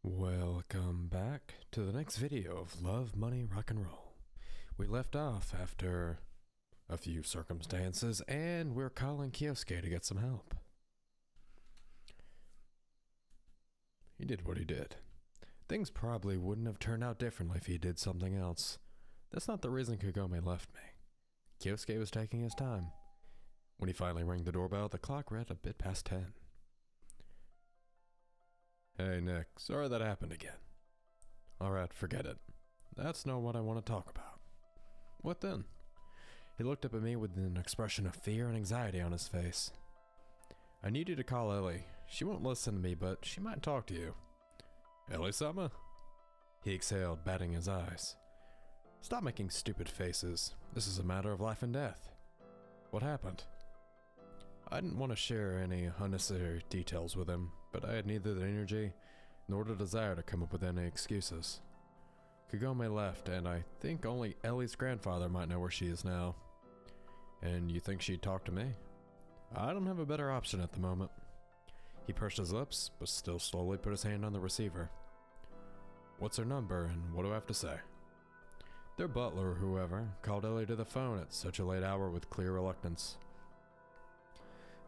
Welcome back to the next video of Love, Money, Rock and Roll. We left off after a few circumstances and we're calling Kyosuke to get some help. He did what he did. Things probably wouldn't have turned out differently if he did something else. That's not the reason Kagome left me. Kyosuke was taking his time. When he finally rang the doorbell, the clock read a bit past 10. Hey Nick, sorry that happened again. Alright, forget it. That's not what I want to talk about. What then? He looked up at me with an expression of fear and anxiety on his face. I need you to call Ellie. She won't listen to me, but she might talk to you. Ellie-sama? He exhaled, batting his eyes. Stop making stupid faces. This is a matter of life and death. What happened? I didn't want to share any unnecessary details with him, but I had neither the energy nor the desire to come up with any excuses. Kagome left, and I think only Ellie's grandfather might know where she is now. And you think she'd talk to me? I don't have a better option at the moment. He pursed his lips, but still slowly put his hand on the receiver. What's her number, and what do I have to say? Their butler, or whoever, called Ellie to the phone at such a late hour with clear reluctance.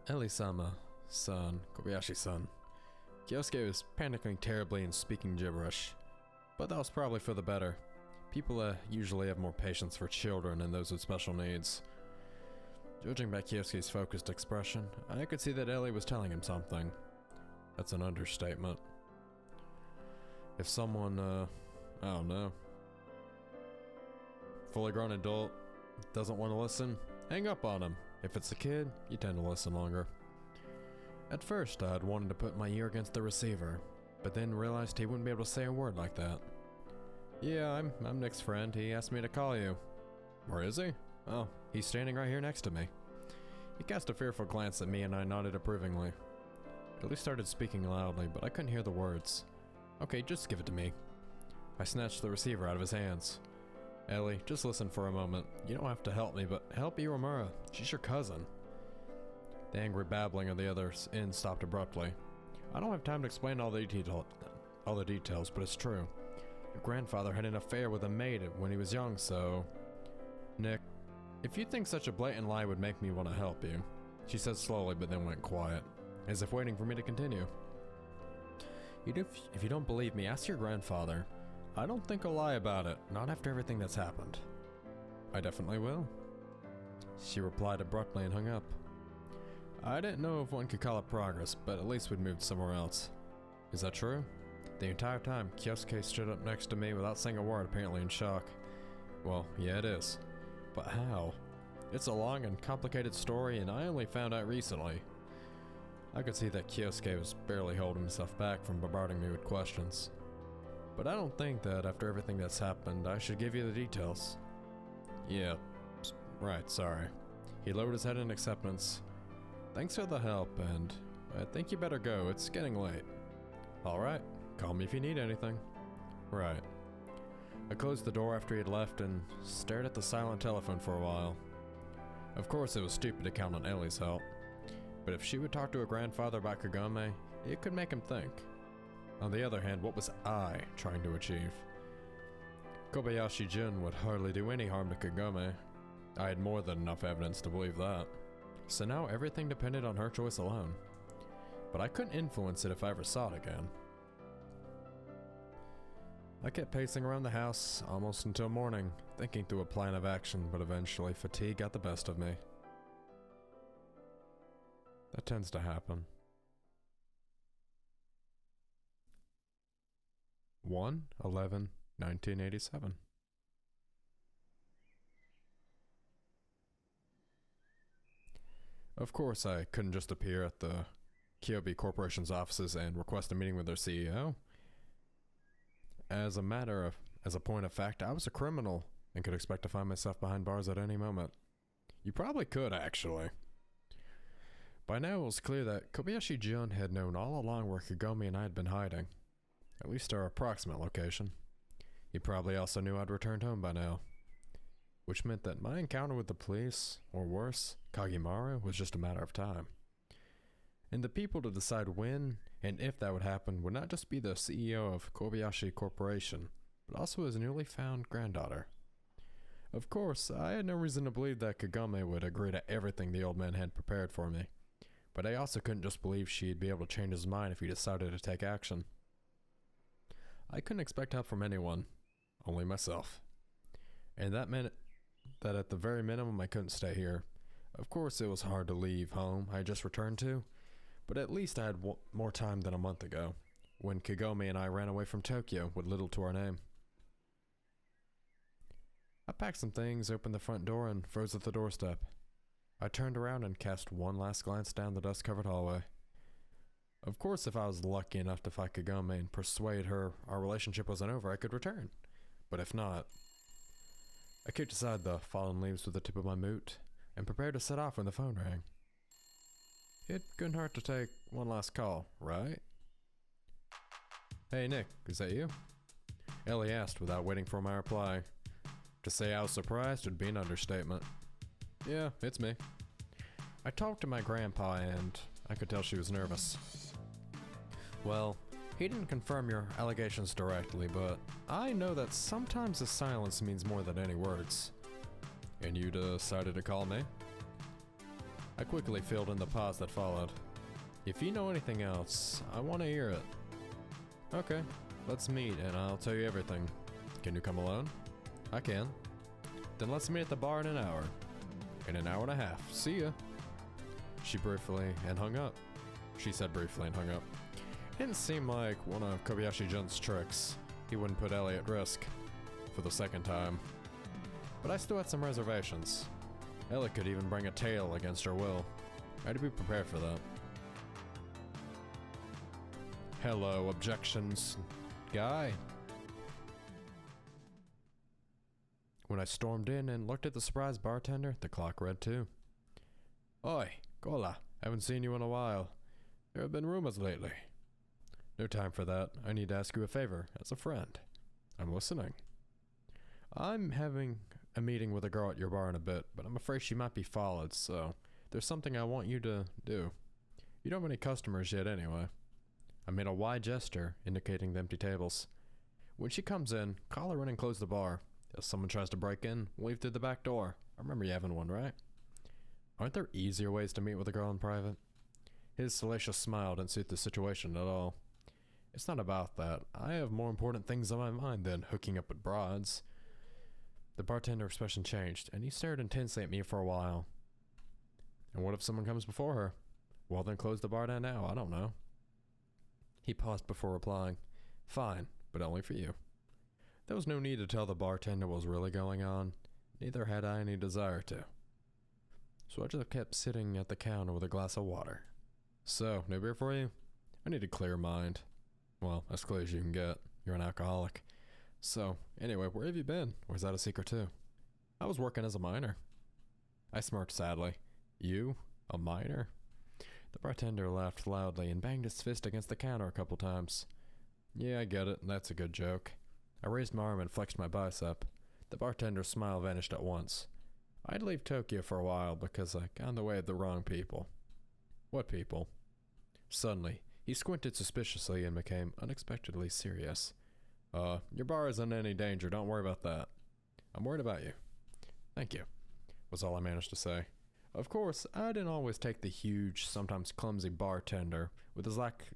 Ellie-sama, son, Kobayashi-san. Kyosuke was panicking terribly and speaking gibberish. But that was probably for the better. People usually have more patience for children and those with special needs. Judging by Kyosuke's focused expression, I could see that Ellie was telling him something. That's an understatement. If someone, I don't know, fully grown adult doesn't want to listen, hang up on him. If it's a kid, you tend to listen longer. At first, I'd wanted to put my ear against the receiver, but then realized he wouldn't be able to say a word like that. Yeah, I'm Nick's friend. He asked me to call you. Where is he? Oh, he's standing right here next to me. He cast a fearful glance at me and I nodded approvingly. Ellie started speaking loudly, but I couldn't hear the words. Okay, just give it to me. I snatched the receiver out of his hands. Ellie, just listen for a moment. You don't have to help me, but help Iwamura. She's your cousin. The angry babbling of the others in stopped abruptly. I don't have time to explain all the details, but it's true. Your grandfather had an affair with a maid when he was young, so... Nick, if you think such a blatant lie would make me want to help you, she said slowly but then went quiet, as if waiting for me to continue. If you don't believe me, ask your grandfather. I don't think I'll lie about it, not after everything that's happened. I definitely will. She replied abruptly and hung up. I didn't know if one could call it progress, but at least we'd moved somewhere else. Is that true? The entire time, Kyosuke stood up next to me without saying a word, apparently in shock. Well, yeah it is. But how? It's a long and complicated story and I only found out recently. I could see that Kyosuke was barely holding himself back from bombarding me with questions. But I don't think that after everything that's happened, I should give you the details. Yeah, right, sorry. He lowered his head in acceptance. Thanks for the help, and I think you better go, it's getting late. Alright, call me if you need anything. Right. I closed the door after he had left and stared at the silent telephone for a while. Of course it was stupid to count on Ellie's help, but if she would talk to her grandfather about Kagome, it could make him think. On the other hand, what was I trying to achieve? Kobayashi-jin would hardly do any harm to Kagome. I had more than enough evidence to believe that. So now everything depended on her choice alone. But I couldn't influence it if I ever saw it again. I kept pacing around the house almost until morning, thinking through a plan of action, but eventually fatigue got the best of me. That tends to happen. 1/11/1987. Of course, I couldn't just appear at the Kyobi Corporation's offices and request a meeting with their CEO. As a point of fact, I was a criminal and could expect to find myself behind bars at any moment. You probably could, actually. By now, it was clear that Kobayashi-jun had known all along where Kagome and I had been hiding. At least our approximate location. He probably also knew I'd returned home by now. Which meant that my encounter with the police, or worse, Kagimaru, was just a matter of time. And the people to decide when and if that would happen would not just be the CEO of Kobayashi Corporation, but also his newly found granddaughter. Of course, I had no reason to believe that Kagome would agree to everything the old man had prepared for me, but I also couldn't just believe she'd be able to change his mind if he decided to take action. I couldn't expect help from anyone, only myself. And that meant that at the very minimum I couldn't stay here. Of course, it was hard to leave home I had just returned to, but at least I had more time than a month ago, when Kagome and I ran away from Tokyo with little to our name. I packed some things, opened the front door, and froze at the doorstep. I turned around and cast one last glance down the dust-covered hallway. Of course, if I was lucky enough to fight Kagome and persuade her our relationship wasn't over, I could return. But if not, I kicked aside the fallen leaves with the tip of my boot and prepared to set off when the phone rang. It couldn't hurt to take one last call, right? Hey Nick, is that you? Ellie asked without waiting for my reply. To say I was surprised would be an understatement. Yeah, it's me. I talked to my grandpa and I could tell she was nervous. Well, he didn't confirm your allegations directly, but I know that sometimes the silence means more than any words. And you decided to call me? I quickly filled in the pause that followed. If you know anything else, I want to hear it. Okay, let's meet and I'll tell you everything. Can you come alone? I can. Then let's meet at the bar in an hour. In an hour and a half. See ya. She briefly and hung up. She said briefly and hung up. Didn't seem like one of Kobayashi-jun's tricks. He wouldn't put Ellie at risk. For the second time. But I still had some reservations. Ellie could even bring a tail against her will. I had to be prepared for that. Hello, objections, guy. When I stormed in and looked at the surprised bartender, the clock read 2. Oi, Cola, haven't seen you in a while. There have been rumors lately. No time for that. I need to ask you a favor, as a friend. I'm listening. I'm having a meeting with a girl at your bar in a bit, but I'm afraid she might be followed, so there's something I want you to do. You don't have any customers yet anyway. I made a wide gesture, indicating the empty tables. When she comes in, call her in and close the bar. If someone tries to break in, leave through the back door. I remember you having one, right? Aren't there easier ways to meet with a girl in private? His salacious smile didn't suit the situation at all. It's not about that. I have more important things on my mind than hooking up with broads. The bartender's expression changed, and he stared intensely at me for a while. And what if someone comes before her? Well, then close the bar down now. I don't know. He paused before replying. Fine, but only for you. There was no need to tell the bartender what was really going on. Neither had I any desire to. So I just kept sitting at the counter with a glass of water. So, no beer for you? I need a clear mind. Well, as clear as you can get. You're an alcoholic. So, anyway, where have you been? Or is that a secret too? I was working as a miner. I smirked sadly. You? A miner? The bartender laughed loudly and banged his fist against the counter a couple times. Yeah, I get it. That's a good joke. I raised my arm and flexed my bicep. The bartender's smile vanished at once. I'd leave Tokyo for a while because I got in the way of the wrong people. What people? Suddenly, he squinted suspiciously and became unexpectedly serious. Your bar isn't in any danger, don't worry about that. I'm worried about you. Thank you, was all I managed to say. Of course, I didn't always take the huge, sometimes clumsy bartender, with his lack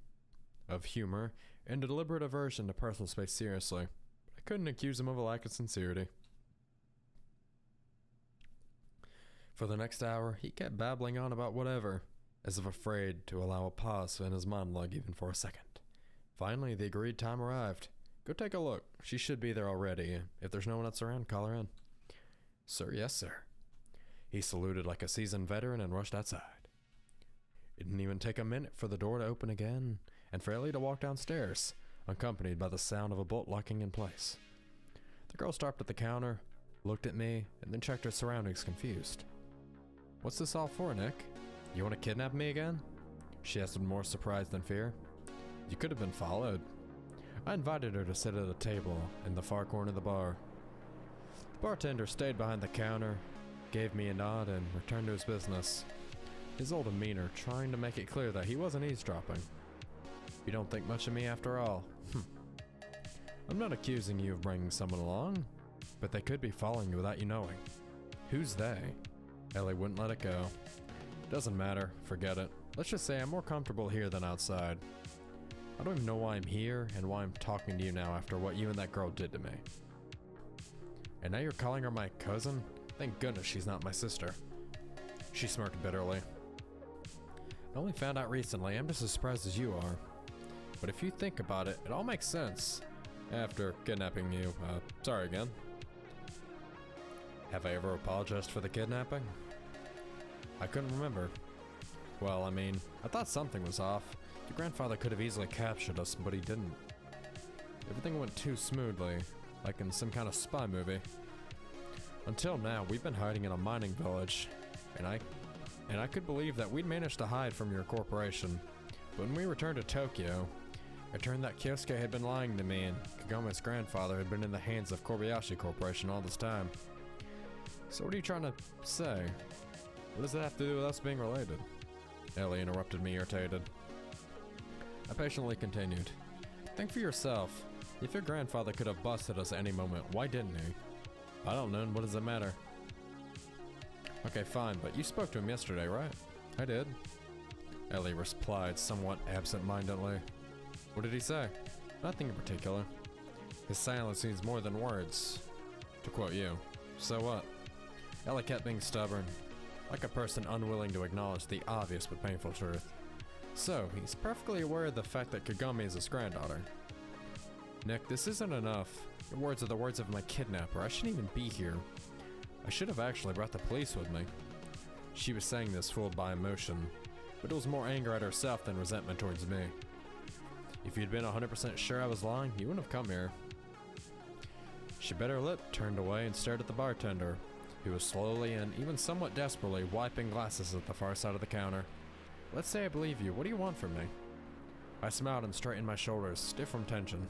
of humor and a deliberate aversion to personal space seriously. I couldn't accuse him of a lack of sincerity. For the next hour, he kept babbling on about whatever, as if afraid to allow a pause in his monologue even for a second. Finally, the agreed time arrived. Go take a look. She should be there already. If there's no one else around, call her in. Sir, yes, sir. He saluted like a seasoned veteran and rushed outside. It didn't even take a minute for the door to open again, and for Ellie to walk downstairs, accompanied by the sound of a bolt locking in place. The girl stopped at the counter, looked at me, and then checked her surroundings confused. What's this all for, Nick? You want to kidnap me again? She asked with more surprise than fear. You could have been followed. I invited her to sit at a table in the far corner of the bar. The bartender stayed behind the counter, gave me a nod, and returned to his business. his old demeanor trying to make it clear that he wasn't eavesdropping. You don't think much of me after all. I'm not accusing you of bringing someone along, but they could be following you without you knowing. Who's they? Ellie wouldn't let it go. Doesn't matter, forget it. Let's just say I'm more comfortable here than outside. I don't even know why I'm here and why I'm talking to you now after what you and that girl did to me. And now you're calling her my cousin? Thank goodness she's not my sister. She smirked bitterly. I only found out recently, I'm just as surprised as you are. But if you think about it, it all makes sense. After kidnapping you, sorry again. Have I ever apologized for the kidnapping? I couldn't remember. Well, I mean, I thought something was off. Your grandfather could have easily captured us, but he didn't. Everything went too smoothly, like in some kind of spy movie. Until now, we've been hiding in a mining village, and I could believe that we'd managed to hide from your corporation. But when we returned to Tokyo, it turned that Kyosuke had been lying to me, and Kagame's grandfather had been in the hands of Kobayashi Corporation all this time. So what are you trying to say? What does it have to do with us being related? Ellie interrupted me, irritated. I patiently continued. Think for yourself. If your grandfather could have busted us at any moment, why didn't he? I don't know, and what does it matter? Okay, fine, but you spoke to him yesterday, right? I did. Ellie replied somewhat absent-mindedly. What did he say? Nothing in particular. His silence means more than words. To quote you. So what? Ellie kept being stubborn, like a person unwilling to acknowledge the obvious but painful truth. So, he's perfectly aware of the fact that Kagami is his granddaughter. Nick, this isn't enough. Your words are the words of my kidnapper. I shouldn't even be here. I should have actually brought the police with me. She was saying this fooled by emotion, but it was more anger at herself than resentment towards me. If you'd been 100% sure I was lying, you wouldn't have come here. She bit her lip, turned away, and stared at the bartender, who was slowly and even somewhat desperately wiping glasses at the far side of the counter. Let's say I believe you. What do you want from me? I smiled and straightened my shoulders, stiff from tension.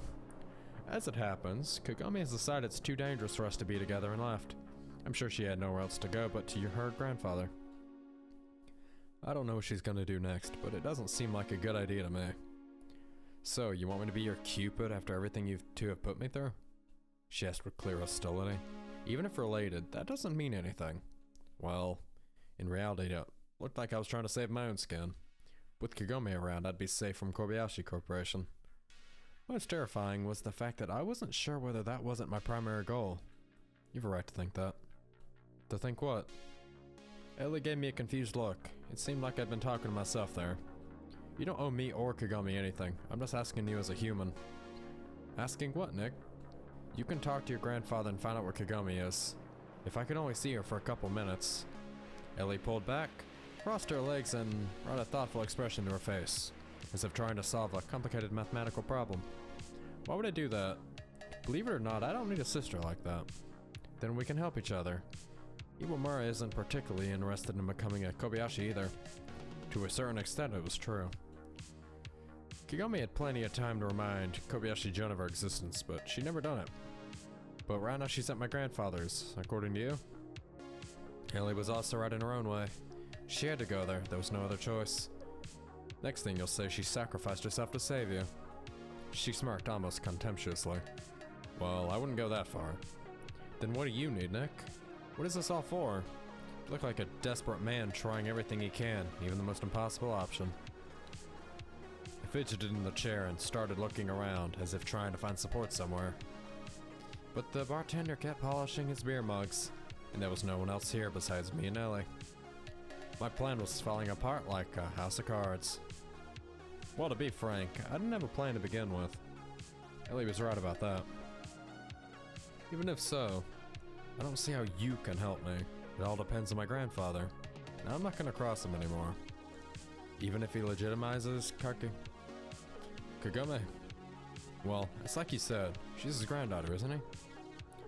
As it happens, Kagami has decided it's too dangerous for us to be together and left. I'm sure she had nowhere else to go but to her grandfather. I don't know what she's gonna do next, but it doesn't seem like a good idea to me. So, you want me to be your Cupid after everything you two have put me through? She asked with clear hostility. Even if related, that doesn't mean anything. Well, in reality, it looked like I was trying to save my own skin. With Kagami around, I'd be safe from Kobayashi Corporation. Most terrifying was the fact that I wasn't sure whether that wasn't my primary goal. You have a right to think that. To think what? Ellie gave me a confused look. It seemed like I'd been talking to myself there. You don't owe me or Kagami anything. I'm just asking you as a human. Asking what, Nick? You can talk to your grandfather and find out where Kagami is. If I could only see her for a couple minutes. Ellie pulled back, crossed her legs, and brought a thoughtful expression to her face, as if trying to solve a complicated mathematical problem. Why would I do that? Believe it or not, I don't need a sister like that. Then we can help each other. Iwamura isn't particularly interested in becoming a Kobayashi either. To a certain extent, it was true. Kagami had plenty of time to remind Kobayashi Jun of her existence, but she'd never done it. But right now she's at my grandfather's, according to you. Ellie was also right in her own way. She had to go there, there was no other choice. Next thing you'll say she sacrificed herself to save you. She smirked almost contemptuously. Well, I wouldn't go that far. Then what do you need, Nick? What is this all for? You look like a desperate man trying everything he can, even the most impossible option. I fidgeted in the chair and started looking around, as if trying to find support somewhere. But the bartender kept polishing his beer mugs, and there was no one else here besides me and Ellie. My plan was falling apart like a house of cards. Well, to be frank, I didn't have a plan to begin with. Ellie was right about that. Even if so, I don't see how you can help me. It all depends on my grandfather. Now, I'm not gonna cross him anymore. Even if he legitimizes Kagami. Well, it's like you said, she's his granddaughter, isn't he?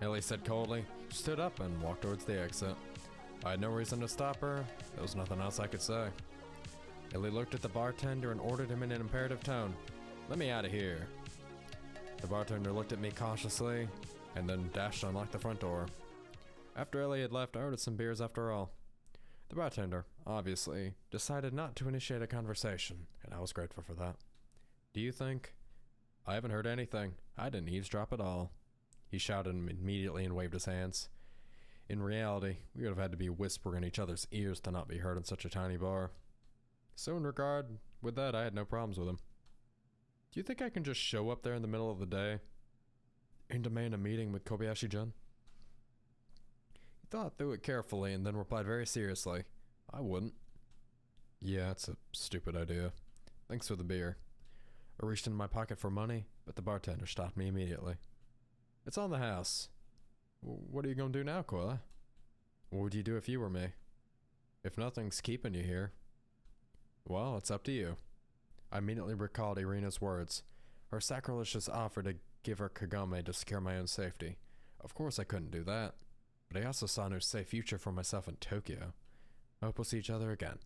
Ellie said coldly, stood up and walked towards the exit. I had no reason to stop her, there was nothing else I could say. Ellie looked at the bartender and ordered him in an imperative tone. Let me out of here. The bartender looked at me cautiously, and then dashed to unlock the front door. After Ellie had left, I ordered some beers after all. The bartender, obviously, decided not to initiate a conversation, and I was grateful for that. Do you think? I haven't heard anything. I didn't eavesdrop at all. He shouted immediately and waved his hands. In reality, we would have had to be whispering in each other's ears to not be heard in such a tiny bar. So in regard with that, I had no problems with him. Do you think I can just show up there in the middle of the day and demand a meeting with Kobayashi-jun? He thought through it carefully and then replied very seriously, I wouldn't. Yeah, it's a stupid idea. Thanks for the beer. I reached into my pocket for money, but the bartender stopped me immediately. It's on the house. What are you gonna do now, Koila? What would you do if you were me? If nothing's keeping you here. Well, it's up to you. I immediately recalled Irina's words, her sacrilegious offer to give her Kagome to secure my own safety. Of course I couldn't do that, but I also saw no safe future for myself in Tokyo. I hope we'll see each other again.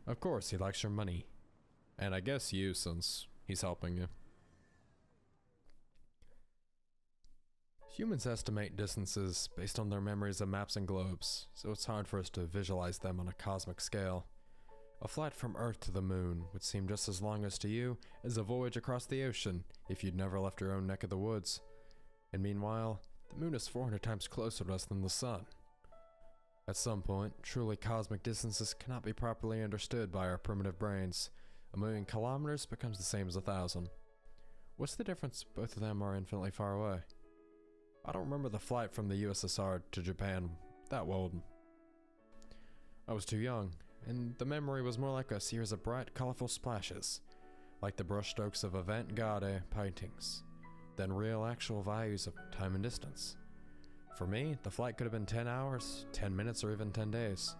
Of course, he likes your money. And I guess you, since he's helping you. Humans estimate distances based on their memories of maps and globes, so it's hard for us to visualize them on a cosmic scale. A flight from Earth to the moon would seem just as long as to you as a voyage across the ocean if you'd never left your own neck of the woods. And meanwhile, the moon is 400 times closer to us than the sun. At some point, truly cosmic distances cannot be properly understood by our primitive brains. 1,000,000 kilometers becomes the same as 1,000. What's the difference? Both of them are infinitely far away. I don't remember the flight from the USSR to Japan that well. I was too young, and the memory was more like a series of bright, colorful splashes, like the brushstrokes of avant-garde paintings, than real, actual values of time and distance. For me, the flight could have been 10 hours, 10 minutes, or even 10 days.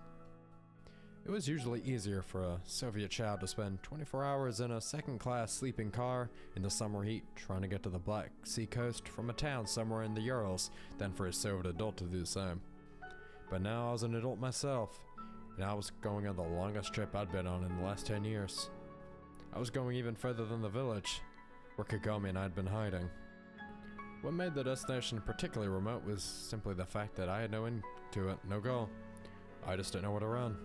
It was usually easier for a Soviet child to spend 24 hours in a second-class sleeping car in the summer heat trying to get to the Black Sea coast from a town somewhere in the Urals than for a Soviet adult to do the same. But now I was an adult myself, and I was going on the longest trip I'd been on in the last 10 years. I was going even further than the village, where Kagome and I had been hiding. What made the destination particularly remote was simply the fact that I had no end to it, no goal. I just didn't know where to run.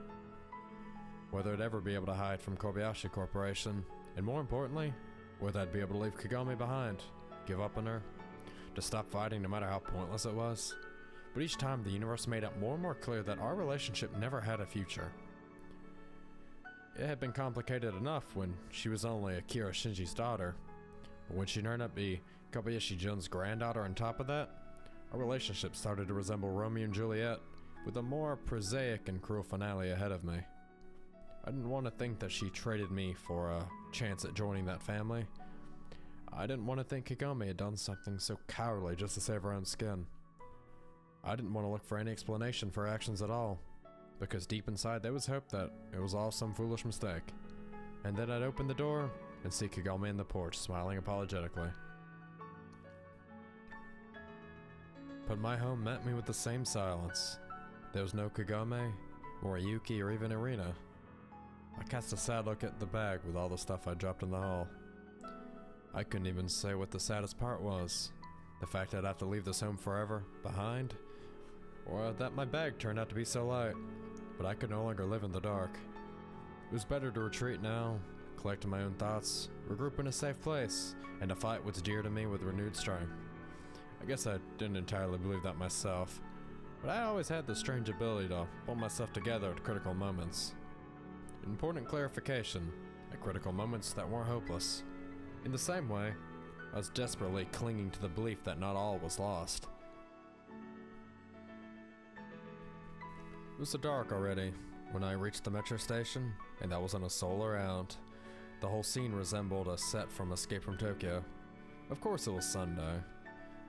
Whether I'd ever be able to hide from Kobayashi Corporation, and more importantly, whether I'd be able to leave Kagome behind, give up on her, to stop fighting no matter how pointless it was. But each time the universe made it more and more clear that our relationship never had a future. It had been complicated enough when she was only Akira Shinji's daughter, but when she turned out to be Kobayashi-jun's granddaughter on top of that, our relationship started to resemble Romeo and Juliet, with a more prosaic and cruel finale ahead of me. I didn't want to think that she traded me for a chance at joining that family. I didn't want to think Kagome had done something so cowardly just to save her own skin. I didn't want to look for any explanation for her actions at all, because deep inside there was hope that it was all some foolish mistake. And then I'd open the door and see Kagome in the porch, smiling apologetically. But my home met me with the same silence. There was no Kagome, Moriyuki, or even Irina. I cast a sad look at the bag with all the stuff I dropped in the hall. I couldn't even say what the saddest part was. The fact that I'd have to leave this home forever, behind, or that my bag turned out to be so light, but I could no longer live in the dark. It was better to retreat now, collect my own thoughts, regroup in a safe place, and to fight what's dear to me with renewed strength. I guess I didn't entirely believe that myself, but I always had the strange ability to pull myself together at critical moments. Important clarification, at critical moments that weren't hopeless. In the same way, I was desperately clinging to the belief that not all was lost. It was so dark already when I reached the metro station, and that wasn't a soul around. The whole scene resembled a set from Escape from Tokyo. Of course it was Sunday,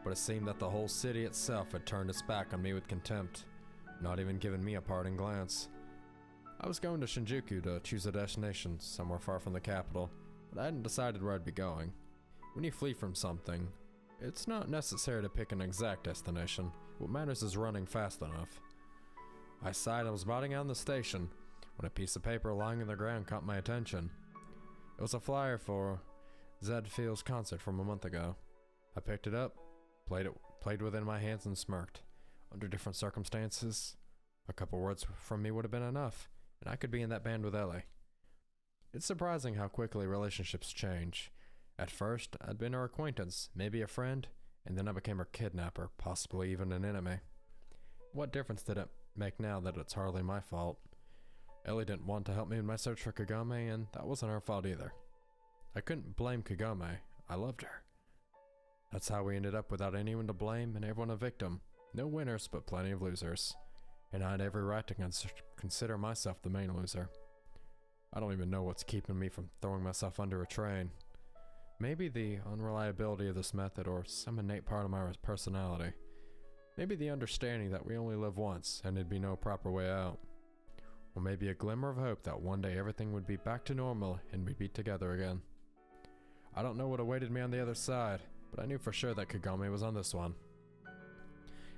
but it seemed that the whole city itself had turned its back on me with contempt, not even giving me a parting glance. I was going to Shinjuku to choose a destination somewhere far from the capital, but I hadn't decided where I'd be going. When you flee from something, it's not necessary to pick an exact destination. What matters is running fast enough. I sighed and was bounding out of the station when a piece of paper lying on the ground caught my attention. It was a flyer for Zed Field's concert from a month ago. I picked it up, played with it in my hands, and smirked. Under different circumstances, A couple words from me would have been enough, and I could be in that band with Ellie. It's surprising how quickly relationships change. At first, I'd been her acquaintance, maybe a friend, and then I became her kidnapper, possibly even an enemy. What difference did it make now that it's hardly my fault? Ellie didn't want to help me in my search for Kagome, and that wasn't her fault either. I couldn't blame Kagome. I loved her. That's how we ended up without anyone to blame and everyone a victim. No winners, but plenty of losers. And I had every right to consider myself the main loser. I don't even know what's keeping me from throwing myself under a train. Maybe the unreliability of this method, or some innate part of my personality. Maybe the understanding that we only live once and there'd be no proper way out. Or maybe a glimmer of hope that one day everything would be back to normal and we'd be together again. I don't know what awaited me on the other side, but I knew for sure that Kagome was on this one.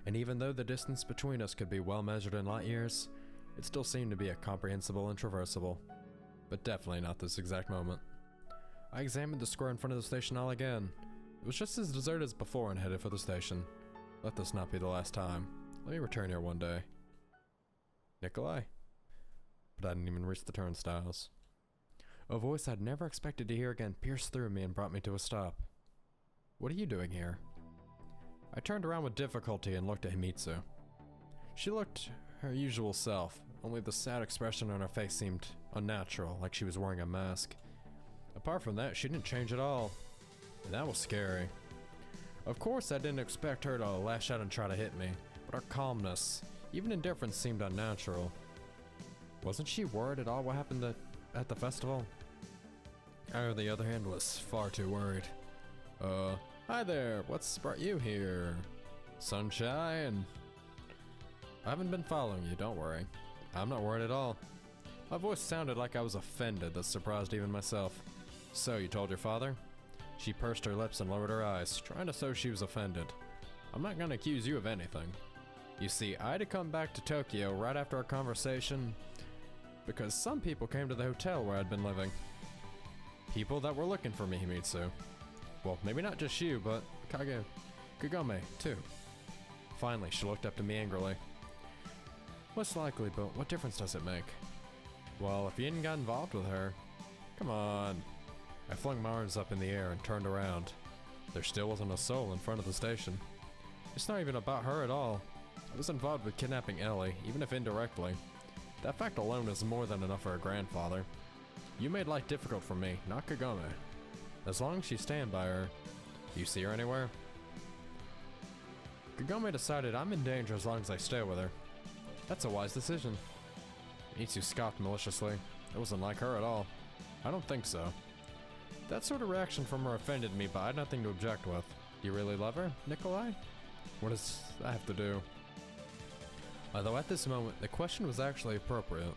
And even though the distance between us could be well measured in light years, it still seemed to be comprehensible and traversable. But definitely not this exact moment. I examined the square in front of the station hall again. It was just as deserted as before and headed for the station. Let this not be the last time. Let me return here one day. Nikolai? But I didn't even reach the turnstiles. A voice I'd never expected to hear again pierced through me and brought me to a stop. What are you doing here? I turned around with difficulty and looked at Himitsu. She looked her usual self, only the sad expression on her face seemed unnatural, like she was wearing a mask. Apart from that, she didn't change at all, and that was scary. Of course, I didn't expect her to lash out and try to hit me, but her calmness, even indifference, seemed unnatural. Wasn't she worried at all what happened at the festival? I, on the other hand, was far too worried. Hi there, what's brought you here? Sunshine? I haven't been following you, don't worry. I'm not worried at all. My voice sounded like I was offended, that surprised even myself. So, you told your father? She pursed her lips and lowered her eyes, trying to show she was offended. I'm not gonna accuse you of anything. You see, I had to come back to Tokyo right after our conversation because some people came to the hotel where I'd been living. People that were looking for me, Himitsu. Well, maybe not just you, but Kagome, too. Finally, she looked up to me angrily. Most likely, but what difference does it make? Well, if you hadn't got involved with her... Come on. I flung my arms up in the air and turned around. There still wasn't a soul in front of the station. It's not even about her at all. I was involved with kidnapping Ellie, even if indirectly. That fact alone is more than enough for her grandfather. You made life difficult for me, not Kagome. As long as you stand by her, do you see her anywhere? Kagome decided I'm in danger as long as I stay with her. That's a wise decision. Mitsu scoffed maliciously. It wasn't like her at all. I don't think so. That sort of reaction from her offended me, but I had nothing to object with. Do you really love her, Nikolai? What does that have to do? Although at this moment, the question was actually appropriate.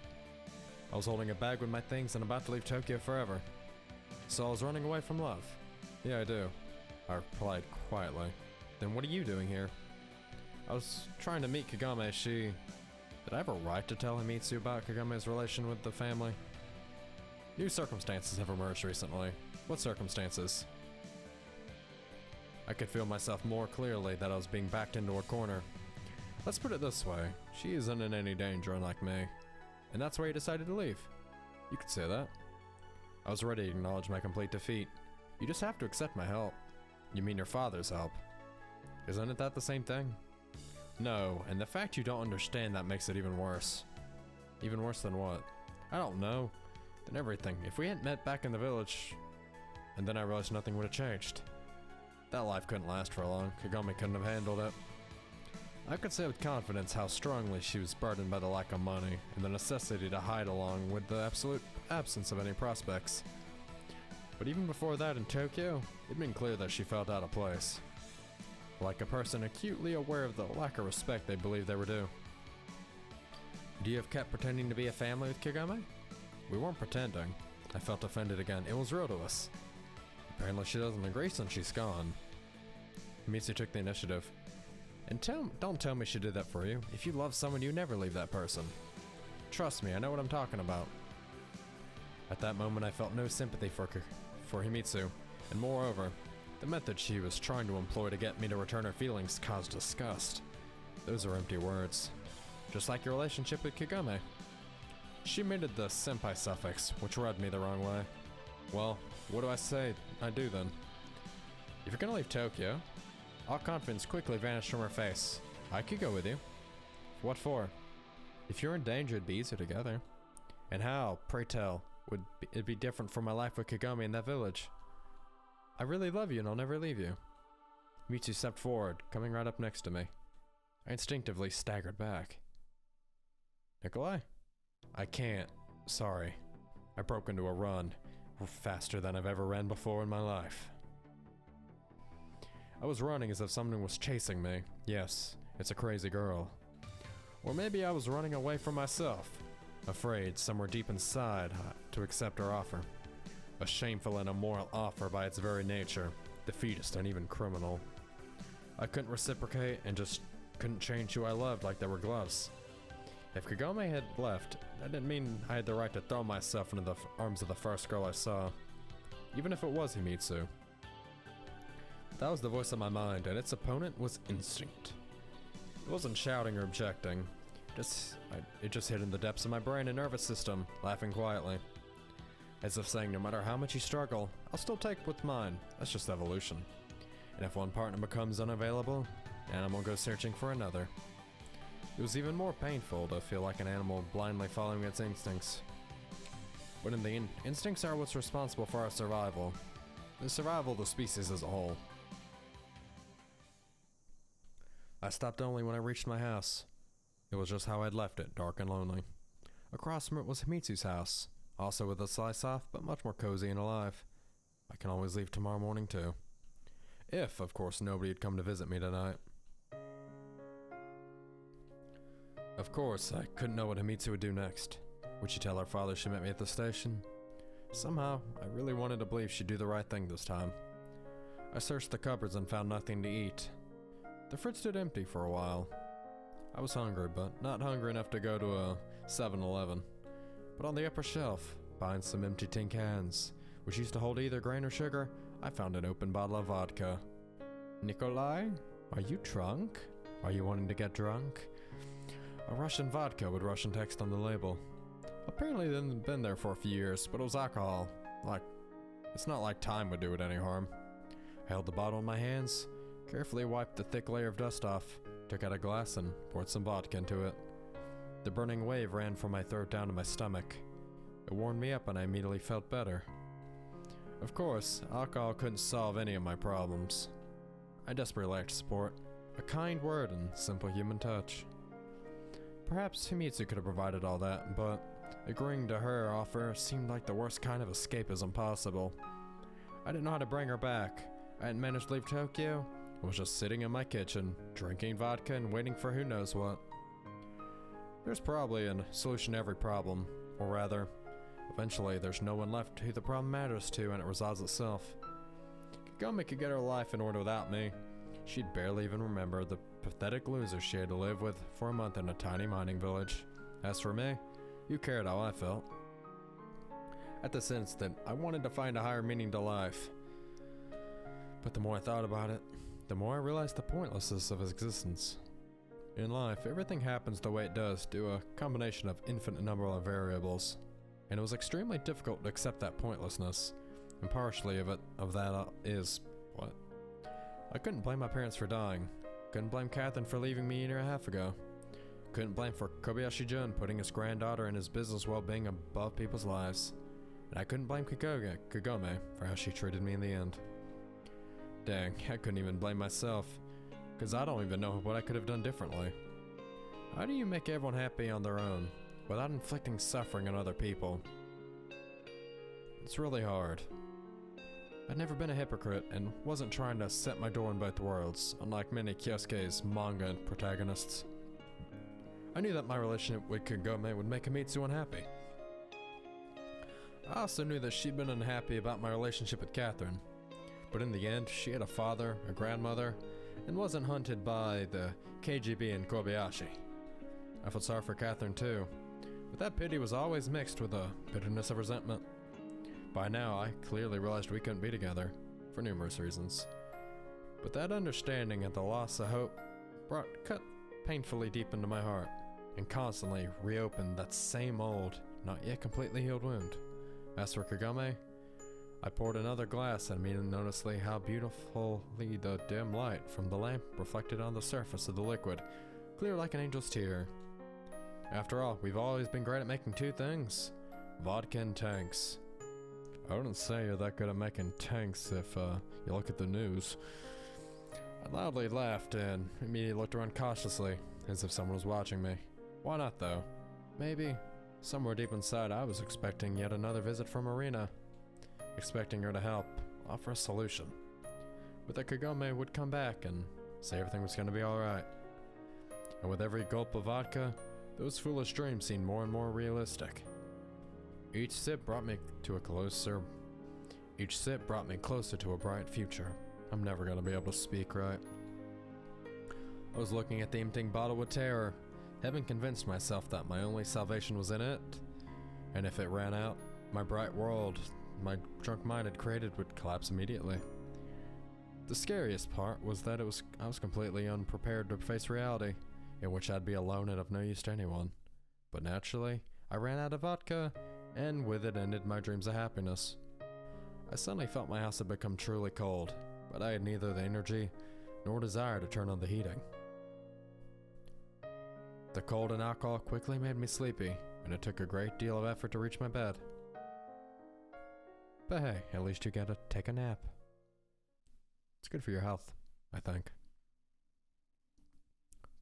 I was holding a bag with my things and about to leave Tokyo forever. So I was running away from love. Yeah, I do. I replied quietly. Then what are you doing here? I was trying to meet Kagome. Did I have a right to tell Himitsu about Kagome's relation with the family? New circumstances have emerged recently. What circumstances? I could feel myself more clearly that I was being backed into a corner. Let's put it this way. She isn't in any danger, unlike me. And that's why you decided to leave. You could say that. I was ready to acknowledge my complete defeat. You just have to accept my help. You mean your father's help. Isn't it that the same thing? No, and the fact you don't understand that makes it even worse. Even worse than what? I don't know. Than everything. If we hadn't met back in the village, and then I realized nothing would have changed. That life couldn't last for long. Kagome couldn't have handled it. I could say with confidence how strongly she was burdened by the lack of money and the necessity to hide along with the absolute absence of any prospects. But even before that in Tokyo, it'd been clear that she felt out of place. Like a person acutely aware of the lack of respect they believed they were due. Do you have kept pretending to be a family with Kagome? We weren't pretending. I felt offended again. It was real to us. Apparently she doesn't agree since she's gone. Mitsu took the initiative. And don't tell me she did that for you. If you love someone, you never leave that person. Trust me, I know what I'm talking about. At that moment, I felt no sympathy for Himitsu, and moreover, the method she was trying to employ to get me to return her feelings caused disgust. Those are empty words. just like your relationship with Kagome. She omitted the senpai suffix, which rubbed me the wrong way. Well, what do I say I do then? If you're gonna leave Tokyo, all confidence quickly vanished from her face. I could go with you. What for? If you're in danger, it'd be easier together. And how, pray tell, would it be different from my life with Kagome in that village? I really love you and I'll never leave you. Mitsu stepped forward, coming right up next to me. I instinctively staggered back. Nikolai? I can't. Sorry. I broke into a run, faster than I've ever ran before in my life. I was running as if someone was chasing me. Yes, it's a crazy girl. Or maybe I was running away from myself, afraid somewhere deep inside to accept her offer. A shameful and immoral offer by its very nature, defeatist and even criminal. I couldn't reciprocate and just couldn't change who I loved like they were gloves. If Kagome had left, that didn't mean I had the right to throw myself into the arms of the first girl I saw, even if it was Himitsu. That was the voice of my mind, and its opponent was instinct. It wasn't shouting or objecting. It just hid in the depths of my brain and nervous system, laughing quietly. As if saying, no matter how much you struggle, I'll still take what's mine. That's just evolution. And if one partner becomes unavailable, an animal goes searching for another. It was even more painful to feel like an animal blindly following its instincts. But in the end, instincts are what's responsible for our survival. The survival of the species as a whole. I stopped only when I reached my house. It was just how I'd left it, dark and lonely. Across from it was Himitsu's house, also with a slice off, but much more cozy and alive. I can always leave tomorrow morning too. If, of course, nobody had come to visit me tonight. Of course, I couldn't know what Himitsu would do next. Would she tell her father she met me at the station? Somehow, I really wanted to believe she'd do the right thing this time. I searched the cupboards and found nothing to eat. The fridge stood empty for a while. I was hungry, but not hungry enough to go to a 7-Eleven. But on the upper shelf, behind some empty tin cans, which used to hold either grain or sugar, I found an open bottle of vodka. Nikolai? Are you drunk? Are you wanting to get drunk? A Russian vodka with Russian text on the label. Apparently it hadn't been there for a few years, but it was alcohol. It's not like time would do it any harm. I held the bottle in my hands, carefully wiped the thick layer of dust off, took out a glass and poured some vodka into it. The burning wave ran from my throat down to my stomach. It warmed me up and I immediately felt better. Of course, alcohol couldn't solve any of my problems. I desperately lacked support, a kind word and simple human touch. Perhaps Himitsu could have provided all that, but agreeing to her offer seemed like the worst kind of escapism possible. I didn't know how to bring her back. I hadn't managed to leave Tokyo. I was just sitting in my kitchen, drinking vodka and waiting for who knows what. There's probably a solution to every problem, or rather, eventually there's no one left who the problem matters to and it resolves itself. Kagome could get her life in order without me. She'd barely even remember the pathetic loser she had to live with for a month in a tiny mining village. As for me, who cared how I felt? At this instant, I wanted to find a higher meaning to life. But the more I thought about it, the more I realized the pointlessness of existence. In life, everything happens the way it does due to a combination of infinite number of variables, and it was extremely difficult to accept that pointlessness, and partially of that is what? I couldn't blame my parents for dying, couldn't blame Catherine for leaving me a year and a half ago, couldn't blame for Kobayashi-jun putting his granddaughter and his business well-being above people's lives, and I couldn't blame Kagome for how she treated me in the end. Dang, I couldn't even blame myself, because I don't even know what I could have done differently. How do you make everyone happy on their own, without inflicting suffering on other people? It's really hard. I'd never been a hypocrite, and wasn't trying to set my door in both worlds, unlike many Kyosuke's manga protagonists. I knew that my relationship with Kagome would make Himitsu unhappy. I also knew that she'd been unhappy about my relationship with Catherine. But in the end, she had a father, a grandmother, and wasn't hunted by the KGB and Kobayashi. I felt sorry for Catherine too, but that pity was always mixed with a bitterness of resentment. By now, I clearly realized we couldn't be together, for numerous reasons. But that understanding and the loss of hope cut painfully deep into my heart. and constantly reopened that same old, not yet completely healed wound. As for Kagome, I poured another glass and immediately noticed how beautifully the dim light from the lamp reflected on the surface of the liquid, clear like an angel's tear. After all, we've always been great at making two things: vodka and tanks. I wouldn't say you're that good at making tanks if you look at the news. I loudly laughed and immediately looked around cautiously, as if someone was watching me. Why not though? Maybe, somewhere deep inside I was expecting yet another visit from Arena. Expecting her to help, offer a solution. But that Kagome would come back and say everything was going to be alright. And with every gulp of vodka, those foolish dreams seemed more and more realistic. Each sip brought me closer to a bright future. I'm never going to be able to speak right. I was looking at the emptying bottle with terror, having convinced myself that my only salvation was in it. And if it ran out, my bright world my drunk mind had created would collapse immediately. The scariest part was that I was completely unprepared to face reality, in which I'd be alone and of no use to anyone. But naturally, I ran out of vodka, and with it ended my dreams of happiness. I suddenly felt my house had become truly cold, but I had neither the energy nor desire to turn on the heating. The cold and alcohol quickly made me sleepy, and it took a great deal of effort to reach my bed. But hey, at least you get to take a nap. It's good for your health, I think.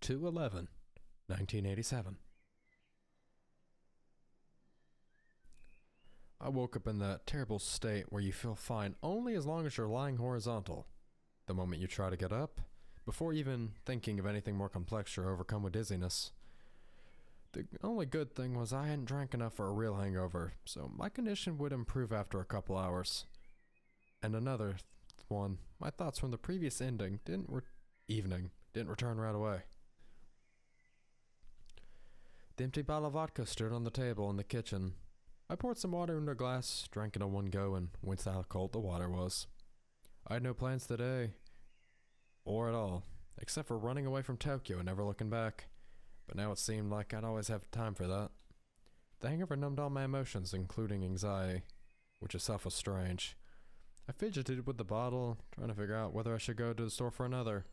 2/11/1987. I woke up in that terrible state where you feel fine only as long as you're lying horizontal. The moment you try to get up, before even thinking of anything more complex, you're overcome with dizziness. The only good thing was I hadn't drank enough for a real hangover, so my condition would improve after a couple hours. And another one, my thoughts from the previous evening didn't return right away. The empty bottle of vodka stood on the table in the kitchen. I poured some water into a glass, drank it in one go, and winced how cold the water was. I had no plans today, or at all, except for running away from Tokyo and never looking back. But now it seemed like I'd always have time for that. The hangover numbed all my emotions, including anxiety, which itself was strange. I fidgeted with the bottle, trying to figure out whether I should go to the store for another.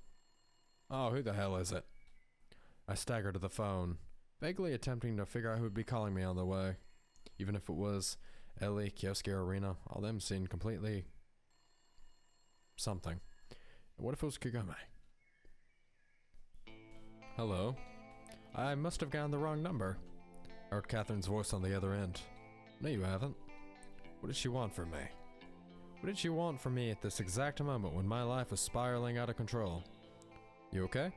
Oh, who the hell is it? I staggered to the phone, vaguely attempting to figure out who would be calling me on the way. Even if it was Ellie, Kyosuke, or Arena, all them seemed completely something. And what if it was Kagome? Hello? I must have gotten the wrong number. I heard Catherine's voice on the other end. No, you haven't. What did she want from me? What did she want from me at this exact moment when my life was spiraling out of control? You okay?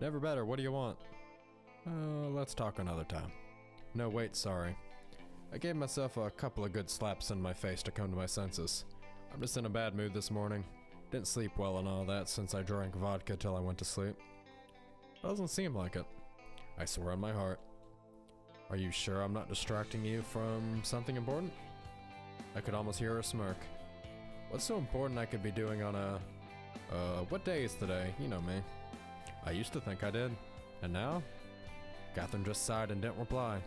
Never better, what do you want? Let's talk another time. No, wait, sorry. I gave myself a couple of good slaps in my face to come to my senses. I'm just in a bad mood this morning. Didn't sleep well and all that since I drank vodka till I went to sleep. Doesn't seem like it. I swear on my heart. Are you sure I'm not distracting you from something important? I could almost hear her smirk. What's so important I could be doing on what day is today? You know me. I used to think I did. And now? Catherine just sighed and didn't reply.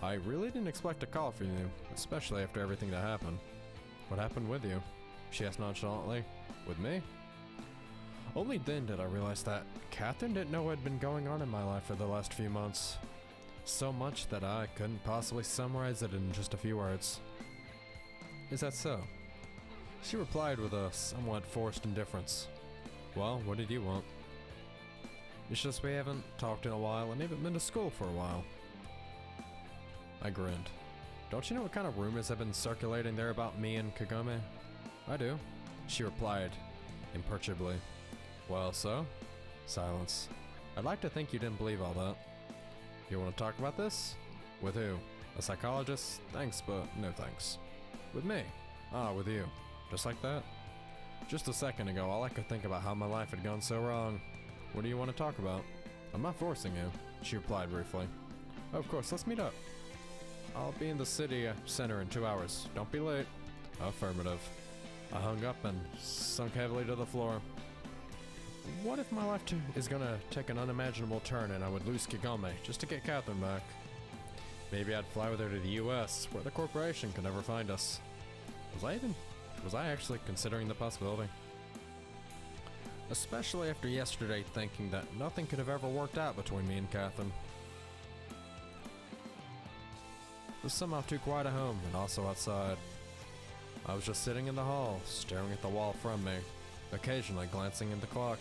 I really didn't expect a call from you, especially after everything that happened. What happened with you? She asked nonchalantly. With me? Only then did I realize that Catherine didn't know what had been going on in my life for the last few months. So much that I couldn't possibly summarize it in just a few words. Is that so? She replied with a somewhat forced indifference. Well, what did you want? It's just we haven't talked in a while and haven't been to school for a while. I grinned. Don't you know what kind of rumors have been circulating there about me and Kagome? I do. She replied, imperturbably. Well, so? Silence. I'd like to think you didn't believe all that. You want to talk about this? With who? A psychologist? Thanks, but no thanks. With me? Ah, with you. Just like that? Just a second ago, all I could think about how my life had gone so wrong. What do you want to talk about? I'm not forcing you, she replied briefly. Oh, of course, let's meet up. I'll be in the city center in 2 hours. Don't be late. Affirmative. I hung up and sunk heavily to the floor. What if my life is gonna take an unimaginable turn and I would lose Kagome just to get Catherine back? Maybe I'd fly with her to the US, where the corporation could never find us. Was I actually considering the possibility? Especially after yesterday thinking that nothing could have ever worked out between me and Catherine. It was somehow too quiet at home and also outside. I was just sitting in the hall, staring at the wall from me, occasionally glancing at the clock.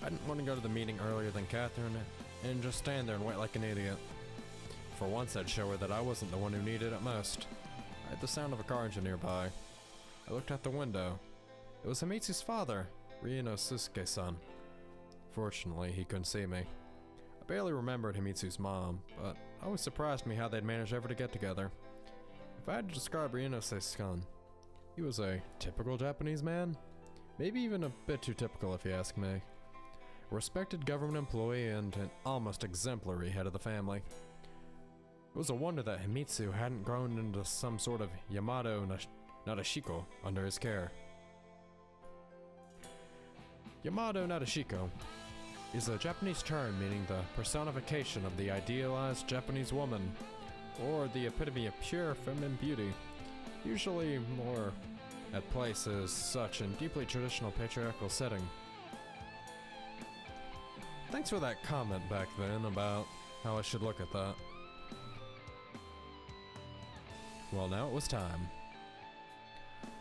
I didn't want to go to the meeting earlier than Catherine and just stand there and wait like an idiot. For once I'd show her that I wasn't the one who needed it most. I heard the sound of a car engine nearby. I looked out the window. It was Himitsu's father, Ryunosuke-san. Fortunately, he couldn't see me. I barely remembered Himitsu's mom, but it always surprised me how they'd managed ever to get together. If I had to describe Ryunosuke-san, he was a typical Japanese man? Maybe even a bit too typical if you ask me. A respected government employee and an almost exemplary head of the family. It was a wonder that Himitsu hadn't grown into some sort of Yamato Nadeshiko under his care. Yamato Nadeshiko is a Japanese term meaning the personification of the idealized Japanese woman, or the epitome of pure feminine beauty, usually more at places such in deeply traditional patriarchal setting. Thanks for that comment back then about how I should look at that. Well, now it was time.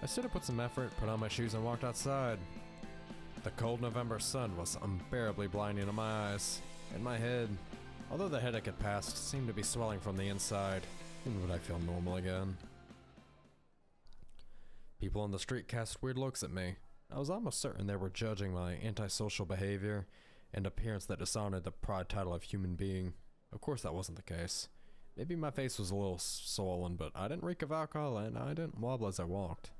I stood up with some effort, put on my shoes and walked outside. The cold November sun was unbearably blinding to my eyes, and my head, although the headache had passed, seemed to be swelling from the inside. When would I feel normal again? People on the street cast weird looks at me. I was almost certain they were judging my antisocial behavior and appearance that dishonored the proud title of human being. Of course that wasn't the case. Maybe my face was a little swollen, but I didn't reek of alcohol and I didn't wobble as I walked.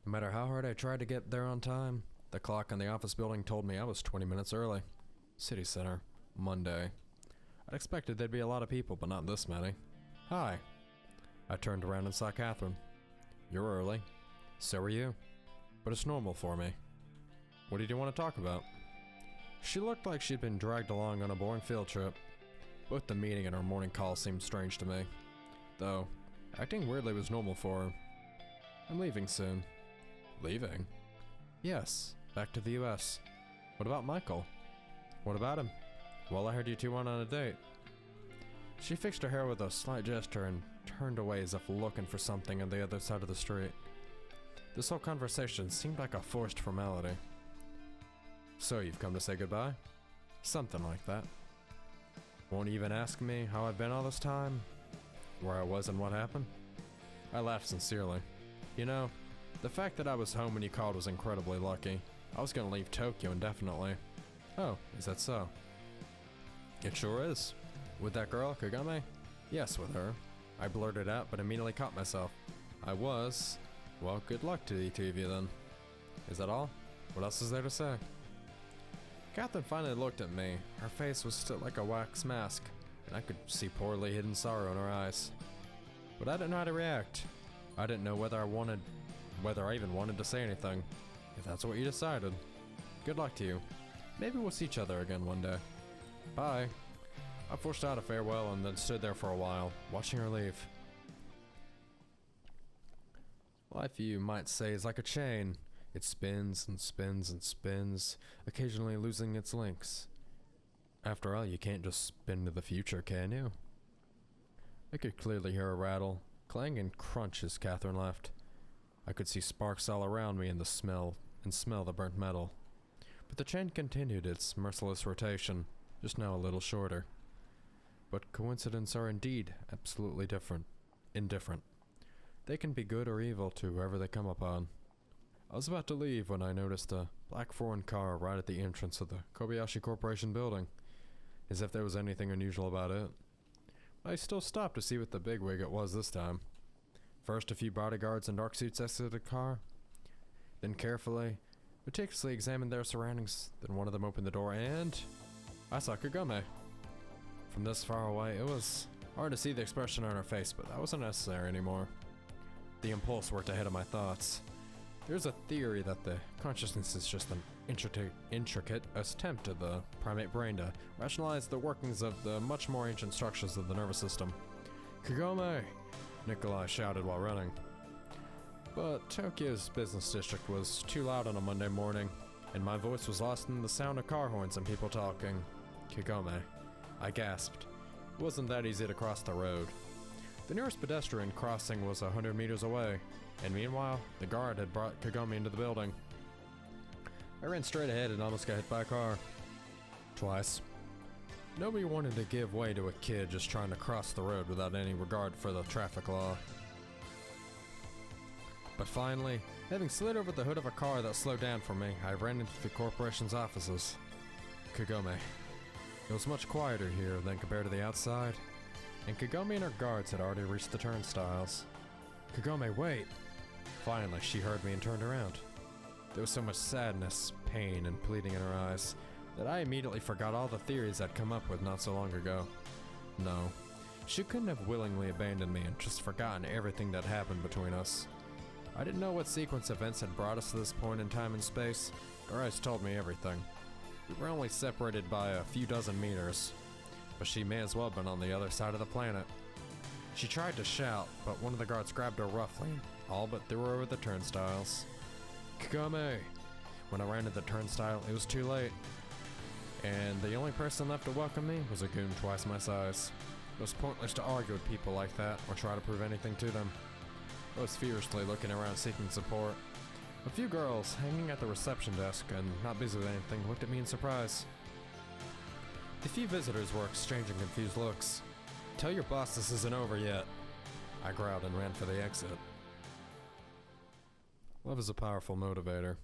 No matter how hard I tried to get there on time, the clock in the office building told me I was 20 minutes early. City Center, Monday. I'd expected there'd be a lot of people, but not this many. Hi. I turned around and saw Catherine. You're early. So are you. But it's normal for me. What did you want to talk about? She looked like she'd been dragged along on a boring field trip. Both the meeting and her morning call seemed strange to me. Though, acting weirdly was normal for her. I'm leaving soon. Leaving? Yes, back to the US. What about Michael? What about him? Well, I heard you two went on a date. She fixed her hair with a slight gesture and turned away as if looking for something on the other side of the street. This whole conversation seemed like a forced formality. So you've come to say goodbye? Something like that. Won't even ask me how I've been all this time? Where I was and what happened? I laughed sincerely. You know, the fact that I was home when you called was incredibly lucky. I was gonna leave Tokyo indefinitely. Oh, is that so? It sure is. With that girl, Kagame? Yes, with her. I blurted out, but immediately caught myself. I was. Well, good luck to the two of you then. Is that all? What else is there to say? Catherine finally looked at me. Her face was still like a wax mask, and I could see poorly hidden sorrow in her eyes. But I didn't know how to react. I didn't know whether I even wanted to say anything. If that's what you decided. Good luck to you. Maybe we'll see each other again one day. Bye. I forced out a farewell and then stood there for a while, watching her leave. Life, you might say, is like a chain. It spins and spins and spins, occasionally losing its links. After all, you can't just spin to the future, can you? I could clearly hear a rattle, clang and crunch as Catherine left. I could see sparks all around me and smell the burnt metal. But the chain continued its merciless rotation, just now a little shorter. But coincidences are indeed absolutely indifferent. They can be good or evil to whoever they come upon. I was about to leave when I noticed a black foreign car right at the entrance of the Kobayashi Corporation building, as if there was anything unusual about it. I still stopped to see what the bigwig it was this time. First, a few bodyguards in dark suits exited the car, then carefully, meticulously examined their surroundings. Then one of them opened the door and I saw Kagome. From this far away, it was hard to see the expression on her face, but that wasn't necessary anymore. The impulse worked ahead of my thoughts. There's a theory that the consciousness is just an intricate attempt of the primate brain to rationalize the workings of the much more ancient structures of the nervous system. Kagome! Nikolai shouted while running. But Tokyo's business district was too loud on a Monday morning, and my voice was lost in the sound of car horns and people talking. Kagome. I gasped. It wasn't that easy to cross the road. The nearest pedestrian crossing was 100 meters away, and meanwhile, the guard had brought Kagome into the building. I ran straight ahead and almost got hit by a car. Twice. Nobody wanted to give way to a kid just trying to cross the road without any regard for the traffic law. But finally, having slid over the hood of a car that slowed down for me, I ran into the corporation's offices. Kagome. It was much quieter here than compared to the outside, and Kagome and her guards had already reached the turnstiles. Kagome, wait! Finally, she heard me and turned around. There was so much sadness, pain, and pleading in her eyes that I immediately forgot all the theories I'd come up with not so long ago. No, she couldn't have willingly abandoned me and just forgotten everything that happened between us. I didn't know what sequence of events had brought us to this point in time and space. Her eyes told me everything. We were only separated by a few dozen meters, but she may as well have been on the other side of the planet. She tried to shout, but one of the guards grabbed her roughly, all but threw her over the turnstiles. Kagome! When I ran to the turnstile, it was too late, and the only person left to welcome me was a goon twice my size. It was pointless to argue with people like that or try to prove anything to them. I was fiercely looking around seeking support. A few girls hanging at the reception desk and not busy with anything looked at me in surprise. The few visitors were exchanging confused looks. Tell your boss this isn't over yet. I growled and ran for the exit. Love is a powerful motivator.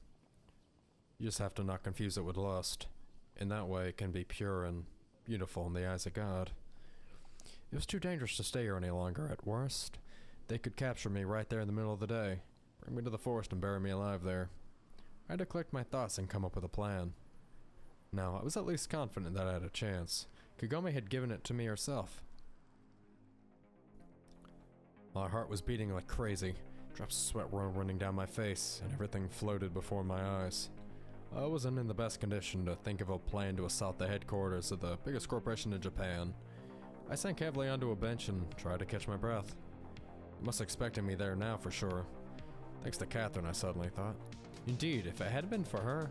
You just have to not confuse it with lust. In that way, it can be pure and beautiful in the eyes of God. It was too dangerous to stay here any longer. At worst, they could capture me right there in the middle of the day, bring me to the forest and bury me alive there. I had to collect my thoughts and come up with a plan. Now, I was at least confident that I had a chance. Kagome had given it to me herself. My heart was beating like crazy. Drops of sweat were running down my face, and everything floated before my eyes. I wasn't in the best condition to think of a plan to assault the headquarters of the biggest corporation in Japan. I sank heavily onto a bench and tried to catch my breath. They must have expected me there now for sure. Thanks to Catherine, I suddenly thought. Indeed, if it hadn't been for her,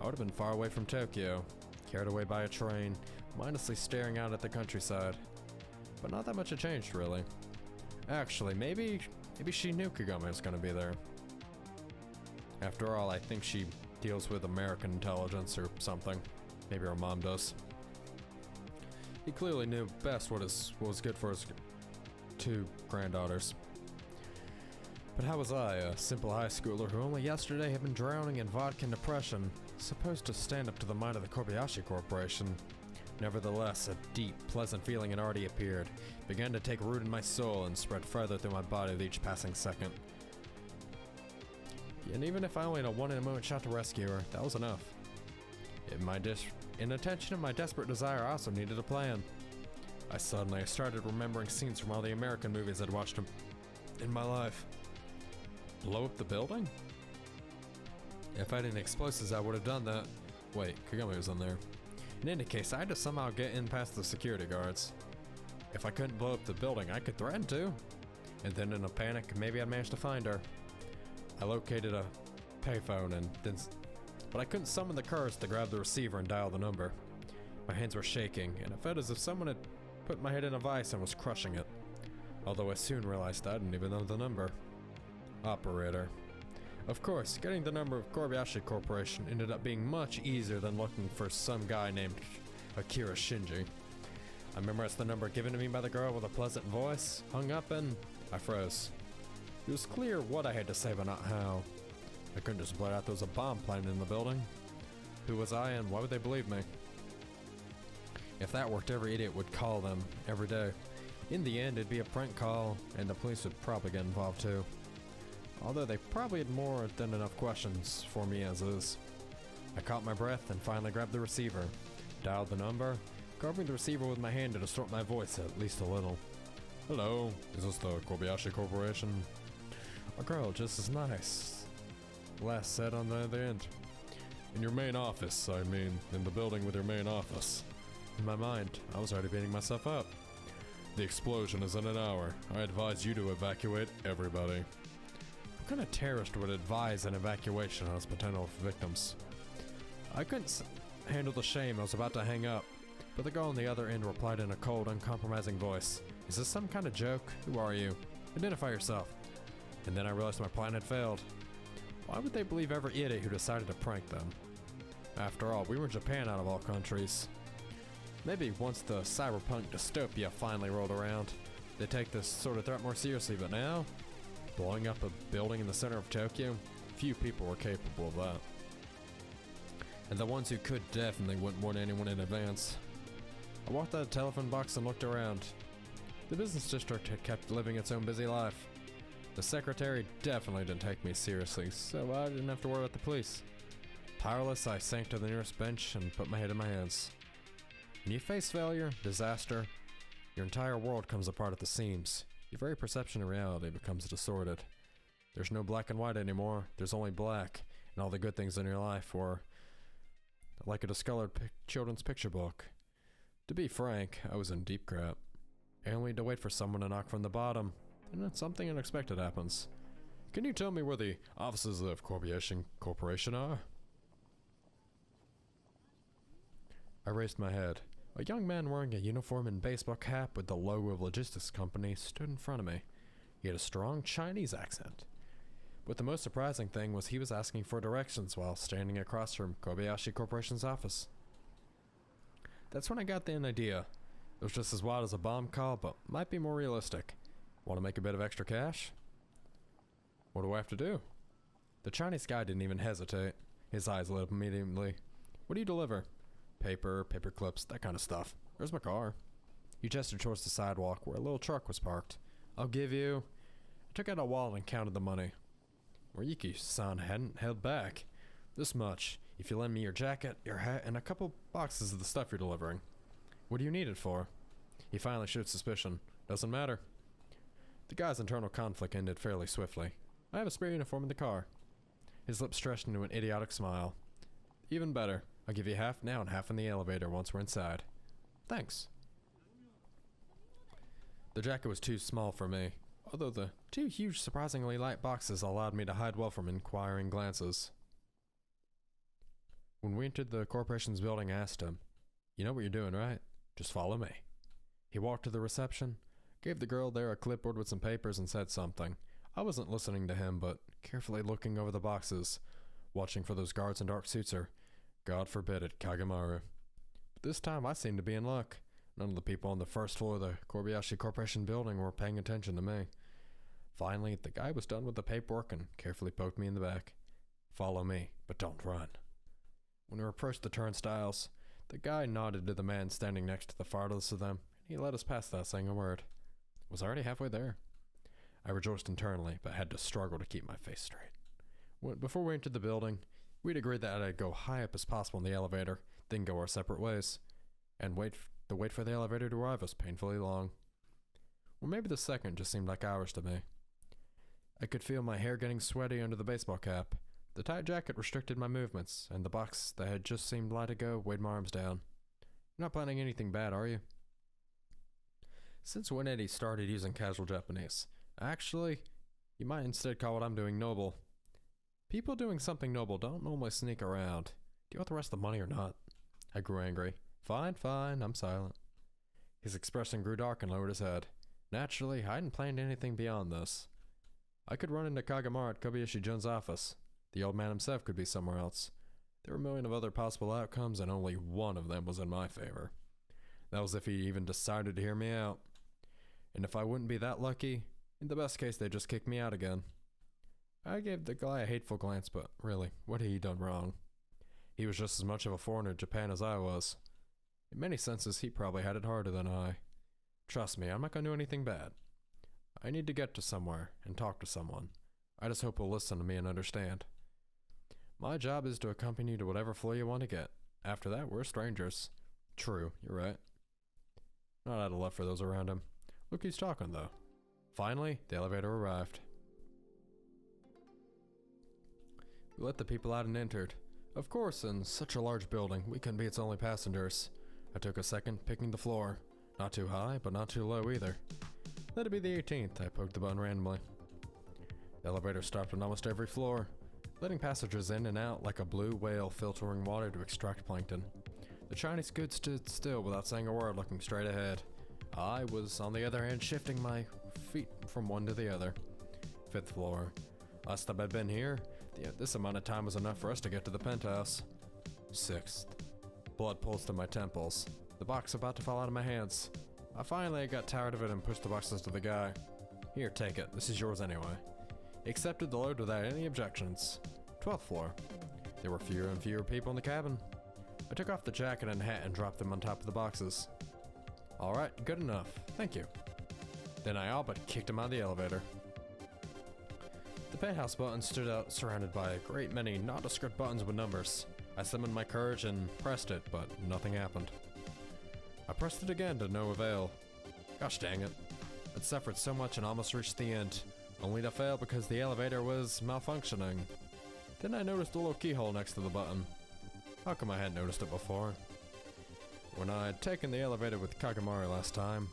I would have been far away from Tokyo, carried away by a train, mindlessly staring out at the countryside. But not that much had changed, really. Actually, maybe she knew Kagome was going to be there. After all, I think she deals with American intelligence or something. Maybe her mom does. He clearly knew best what was good for his two granddaughters. But how was I, a simple high schooler who only yesterday had been drowning in vodka and depression, supposed to stand up to the might of the Kobayashi Corporation? Nevertheless, a deep, pleasant feeling had already appeared, began to take root in my soul and spread further through my body with each passing second. And even if I only had a one-in-a-moment shot to rescue her, that was enough. In attention to my desperate desire, I also needed a plan. I suddenly started remembering scenes from all the American movies I'd watched in my life. Blow up the building? If I had any explosives, I would have done that. Wait, Kagome was in there. In any case, I had to somehow get in past the security guards. If I couldn't blow up the building, I could threaten to. And then in a panic, maybe I'd manage to find her. I located a payphone but I couldn't summon the courage to grab the receiver and dial the number. My hands were shaking, and it felt as if someone had put my head in a vice and was crushing it. Although I soon realized I didn't even know the number. Operator. Of course, getting the number of Kobayashi Corporation ended up being much easier than looking for some guy named Akira Shinji. I memorized the number given to me by the girl with a pleasant voice, hung up, and I froze. It was clear what I had to say, but not how. I couldn't just blurt out there was a bomb planted in the building. Who was I, and why would they believe me? If that worked, every idiot would call them every day. In the end, it'd be a prank call, and the police would probably get involved too. Although they probably had more than enough questions for me as is. I caught my breath and finally grabbed the receiver, dialed the number, covering the receiver with my hand to distort my voice at least a little. Hello, is this the Kobayashi Corporation? A girl just as nice last said on the other end. In your main office, I mean, in the building with your main office. In my mind, I was already beating myself up. The explosion is in an hour. I advise you to evacuate everybody. What kind of terrorist would advise an evacuation on his potential victims? I couldn't handle the shame. I was about to hang up, but the girl on the other end replied in a cold, uncompromising voice. Is this some kind of joke? Who are you? Identify yourself. And then I realized my plan had failed. Why would they believe every idiot who decided to prank them? After all, we were in Japan out of all countries. Maybe once the cyberpunk dystopia finally rolled around, they'd take this sort of threat more seriously, but now, blowing up a building in the center of Tokyo, few people were capable of that. And the ones who could definitely wouldn't warn anyone in advance. I walked out of the telephone box and looked around. The business district had kept living its own busy life. The secretary definitely didn't take me seriously, so I didn't have to worry about the police. Powerless, I sank to the nearest bench and put my head in my hands. When you face failure, disaster, your entire world comes apart at the seams. Your very perception of reality becomes distorted. There's no black and white anymore, there's only black, and all the good things in your life were like a discolored children's picture book. To be frank, I was in deep crap. I only had to wait for someone to knock from the bottom, and then something unexpected happens. Can you tell me where the offices of Kobayashi Corporation are? I raised my head. A young man wearing a uniform and baseball cap with the logo of a logistics company stood in front of me. He had a strong Chinese accent. But the most surprising thing was he was asking for directions while standing across from Kobayashi Corporation's office. That's when I got the idea. It was just as wild as a bomb call, but might be more realistic. Want to make a bit of extra cash? What do I have to do? The Chinese guy didn't even hesitate. His eyes lit up immediately. What do you deliver? Paper clips, that kind of stuff. Where's my car? He gestured towards the sidewalk where a little truck was parked. I'll give you... I took out a wallet and counted the money. Moriki-san hadn't held back. This much. If you lend me your jacket, your hat, and a couple boxes of the stuff you're delivering. What do you need it for? He finally showed suspicion. Doesn't matter. The guy's internal conflict ended fairly swiftly. I have a spare uniform in the car. His lips stretched into an idiotic smile. Even better. I'll give you half now and half in the elevator once we're inside. Thanks. The jacket was too small for me, although the two huge, surprisingly light boxes allowed me to hide well from inquiring glances. When we entered the corporation's building, I asked him, "You know what you're doing, right? Just follow me." He walked to the reception, gave the girl there a clipboard with some papers and said something. I wasn't listening to him, but carefully looking over the boxes, watching for those guards in dark suits or, God forbid it, Kagemaru. But this time I seemed to be in luck. None of the people on the first floor of the Kobayashi Corporation building were paying attention to me. Finally, the guy was done with the paperwork and carefully poked me in the back. Follow me, but don't run. When we approached the turnstiles, the guy nodded to the man standing next to the farthest of them, and he let us past without saying a word. I was already halfway there. I rejoiced internally, but had to struggle to keep my face straight. Before we entered the building, we'd agreed that I'd go high up as possible in the elevator, then go our separate ways. And the wait for the elevator to arrive was painfully long. Or maybe the second just seemed like hours to me. I could feel my hair getting sweaty under the baseball cap. The tight jacket restricted my movements, and the box that had just seemed light to go weighed my arms down. You're not planning anything bad, are you? Since when Eddie started using casual Japanese? Actually, you might instead call what I'm doing noble. People doing something noble don't normally sneak around. Do you want the rest of the money or not? I grew angry. Fine, I'm silent. His expression grew dark and lowered his head. Naturally, I hadn't planned anything beyond this. I could run into Kagemaru at Kobayashi-jun's office. The old man himself could be somewhere else. There were a million of other possible outcomes, and only one of them was in my favor. That was if he even decided to hear me out. And if I wouldn't be that lucky, in the best case, they'd just kick me out again. I gave the guy a hateful glance, but really, what had he done wrong? He was just as much of a foreigner in Japan as I was. In many senses, he probably had it harder than I. Trust me, I'm not going to do anything bad. I need to get to somewhere and talk to someone. I just hope he'll listen to me and understand. My job is to accompany you to whatever floor you want to get. After that, we're strangers. True, you're right. Not out of love for those around him. Look who's talking, though. Finally, the elevator arrived. We let the people out and entered. Of course, in such a large building, we couldn't be its only passengers. I took a second, picking the floor. Not too high, but not too low either. Let it be the 18th, I poked the button randomly. The elevator stopped on almost every floor, letting passengers in and out like a blue whale filtering water to extract plankton. The Chinese goods stood still without saying a word, looking straight ahead. I was, on the other hand, shifting my feet from one to the other. 5th floor. Last time I'd been here, this amount of time was enough for us to get to the penthouse. 6th. Blood pulsed in my temples. The box about to fall out of my hands. I finally got tired of it and pushed the boxes to the guy. Here, take it. This is yours anyway. He accepted the load without any objections. 12th floor. There were fewer and fewer people in the cabin. I took off the jacket and hat and dropped them on top of the boxes. Alright, good enough. Thank you. Then I all but kicked him out of the elevator. The penthouse button stood out, surrounded by a great many nondescript buttons with numbers. I summoned my courage and pressed it, but nothing happened. I pressed it again to no avail. Gosh dang it. I'd suffered so much and almost reached the end, only to fail because the elevator was malfunctioning. Then I noticed a little keyhole next to the button. How come I hadn't noticed it before? When I had taken the elevator with Kagamari last time,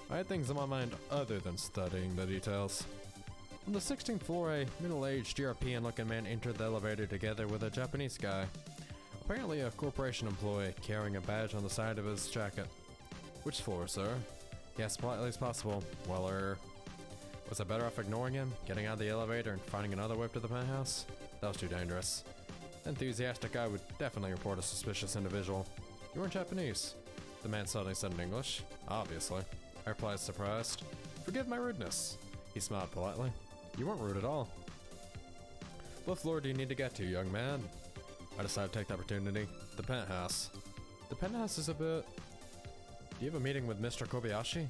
I had things in my mind other than studying the details. On the 16th floor, a middle-aged European-looking man entered the elevator together with a Japanese guy, apparently a corporation employee, carrying a badge on the side of his jacket. Which floor, sir? He asked politely as possible. Well, was I better off ignoring him, getting out of the elevator and finding another way up to the penthouse? That was too dangerous. The enthusiastic guy would definitely report a suspicious individual. You weren't Japanese. The man suddenly said in English. Obviously. I replied surprised. Forgive my rudeness. He smiled politely. You weren't rude at all. What floor do you need to get to, young man? I decided to take the opportunity. The penthouse. The penthouse is a bit... Do you have a meeting with Mr. Kobayashi?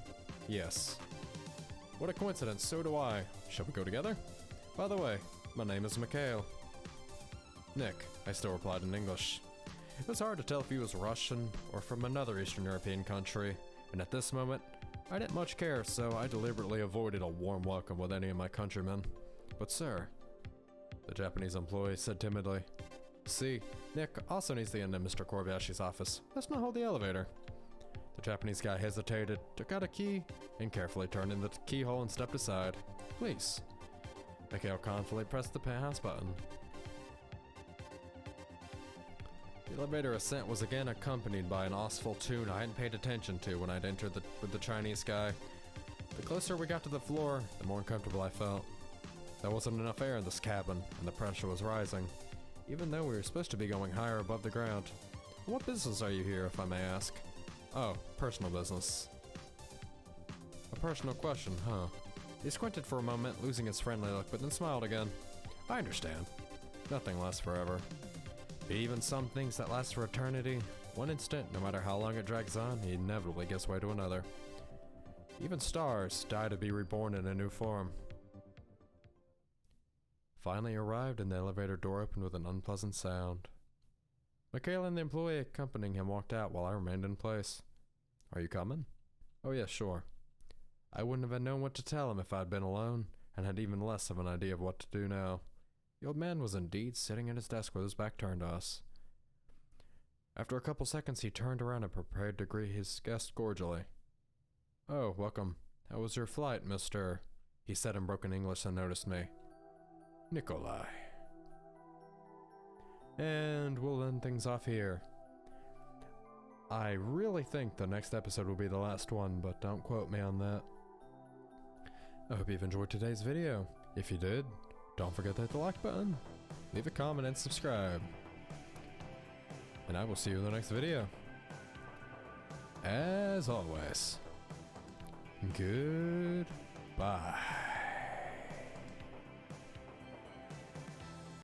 Yes. What a coincidence, so do I. Shall we go together? By the way, my name is Mikhail. Nick, I still replied in English. It was hard to tell if he was Russian or from another Eastern European country, and at this moment, I didn't much care, so I deliberately avoided a warm welcome with any of my countrymen. But sir, the Japanese employee said timidly. See, Nick also needs to get into Mr. Kobayashi's office. Let's not hold the elevator. The Japanese guy hesitated, took out a key, and carefully turned in the keyhole and stepped aside. Please. Mikhail confidently pressed the penthouse button. The elevator ascent was again accompanied by an awful tune I hadn't paid attention to when I'd entered with the Chinese guy. The closer we got to the floor, the more uncomfortable I felt. There wasn't enough air in this cabin, and the pressure was rising, even though we were supposed to be going higher above the ground. What business are you here, if I may ask? Oh, personal business. A personal question, huh? He squinted for a moment, losing his friendly look, but then smiled again. I understand. Nothing lasts forever. Even some things that last for eternity, one instant, no matter how long it drags on, he inevitably gives way to another. Even stars die to be reborn in a new form. Finally arrived and the elevator door opened with an unpleasant sound. Mikhail and the employee accompanying him walked out while I remained in place. Are you coming? Oh yeah, sure. I wouldn't have known what to tell him if I'd been alone, and had even less of an idea of what to do now. The old man was indeed sitting at his desk with his back turned to us. After a couple seconds, he turned around and prepared to greet his guest cordially. Oh, welcome. How was your flight, Mr.? He said in broken English and noticed me. Nikolai. And we'll end things off here. I really think the next episode will be the last one, but don't quote me on that. I hope you've enjoyed today's video. If you did, don't forget to hit the like button, leave a comment, and subscribe. And I will see you in the next video. As always, goodbye.